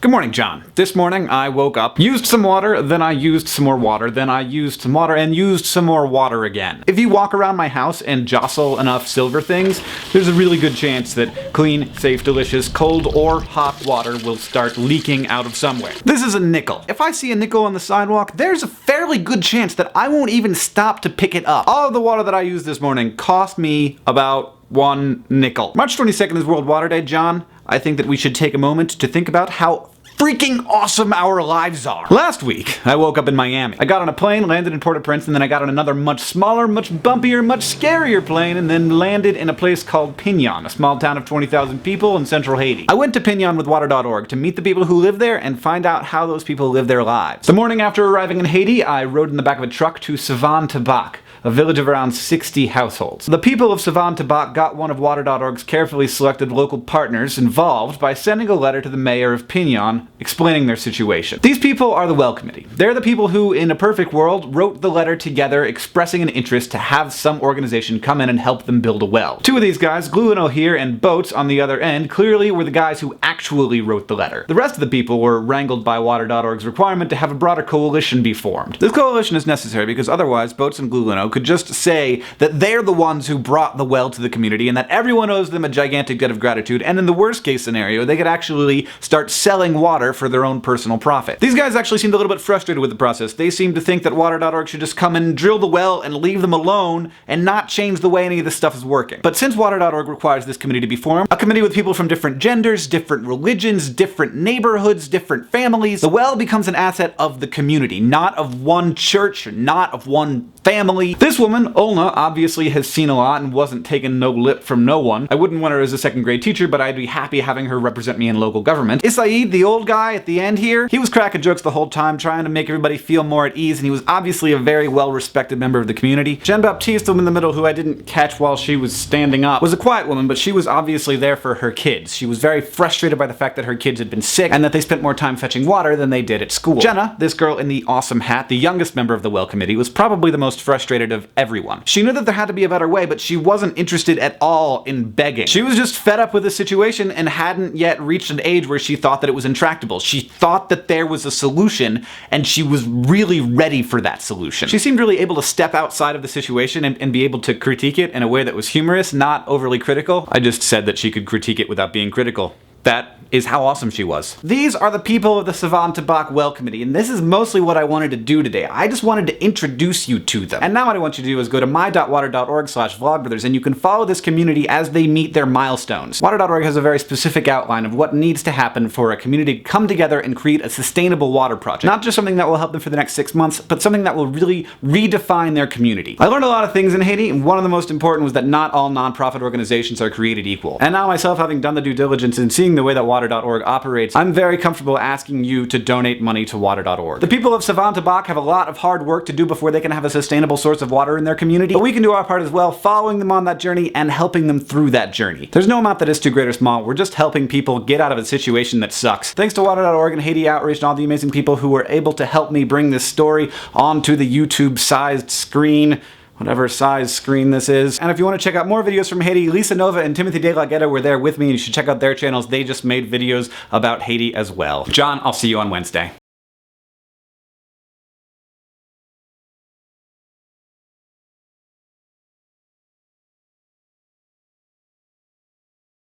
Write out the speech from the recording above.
Good morning, John. This morning I woke up, used some water, then I used some more water, then I used some water, and used some more water again. If you walk around my house and jostle enough silver things, there's a really good chance that clean, safe, delicious, cold or hot water will start leaking out of somewhere. This is a nickel. If I see a nickel on the sidewalk, there's a fairly good chance that I won't even stop to pick it up. All of the water that I used this morning cost me about 1 nickel. March 22nd is World Water Day, John. I think that we should take a moment to think about how freaking awesome our lives are. Last week, I woke up in Miami. I got on a plane, landed in Port-au-Prince, and then I got on another much smaller, much bumpier, much scarier plane, and then landed in a place called Pinon, a small town of 20,000 people in central Haiti. I went to Pinon with water.org to meet the people who live there and find out how those people live their lives. The morning after arriving in Haiti, I rode in the back of a truck to Savan-Tabac, a village of around 60 households. The people of Savan-Tabac got one of water.org's carefully selected local partners involved by sending a letter to the mayor of Pinon explaining their situation. These people are the Well Committee. They're the people who, in a perfect world, wrote the letter together expressing an interest to have some organization come in and help them build a well. Two of these guys, Gluino here and Boats on the other end, clearly were the guys who actually wrote the letter. The rest of the people were wrangled by water.org's requirement to have a broader coalition be formed. This coalition is necessary because otherwise Boats and Gluino could just say that they're the ones who brought the well to the community and that everyone owes them a gigantic debt of gratitude, and in the worst case scenario, they could actually start selling water for their own personal profit. These guys actually seemed a little bit frustrated with the process. They seemed to think that water.org should just come and drill the well and leave them alone and not change the way any of this stuff is working. But since water.org requires this committee to be formed, a committee with people from different genders, different religions, different neighborhoods, different families, the well becomes an asset of the community, not of one church, not of one family. This woman, Olna, obviously has seen a lot and wasn't taking no lip from no one. I wouldn't want her as a second grade teacher, but I'd be happy having her represent me in local government. Isaid, the old guy at the end here, he was cracking jokes the whole time, trying to make everybody feel more at ease, and he was obviously a very well-respected member of the community. Jean-Baptiste, the woman in the middle, who I didn't catch while she was standing up, was a quiet woman, but she was obviously there for her kids. She was very frustrated by the fact that her kids had been sick and that they spent more time fetching water than they did at school. Jenna, this girl in the awesome hat, the youngest member of the Well Committee, was probably the most frustrated of everyone. She knew that there had to be a better way, but she wasn't interested at all in begging. She was just fed up with the situation and hadn't yet reached an age where she thought that it was intractable. She thought that there was a solution, and she was really ready for that solution. She seemed really able to step outside of the situation and be able to critique it in a way that was humorous, not overly critical. I just said that she could critique it without being critical. That is how awesome she was. These are the people of the Savan-Tabac Well Committee, and this is mostly what I wanted to do today. I just wanted to introduce you to them. And now what I want you to do is go to my.water.org/vlogbrothers, and you can follow this community as they meet their milestones. Water.org has a very specific outline of what needs to happen for a community to come together and create a sustainable water project. Not just something that will help them for the next 6 months, but something that will really redefine their community. I learned a lot of things in Haiti, and one of the most important was that not all nonprofit organizations are created equal. And now myself, having done the due diligence and seeing the way that water.org operates, I'm very comfortable asking you to donate money to water.org. The people of Savan-Tabac have a lot of hard work to do before they can have a sustainable source of water in their community, but we can do our part as well, following them on that journey and helping them through that journey. There's no amount that is too great or small. We're just helping people get out of a situation that sucks. Thanks to water.org and Haiti Outreach and all the amazing people who were able to help me bring this story onto the YouTube-sized screen, whatever size screen this is. And if you want to check out more videos from Haiti, Lisa Nova and Timothy De La Guetta were there with me, and you should check out their channels. They just made videos about Haiti as well. John, I'll see you on Wednesday.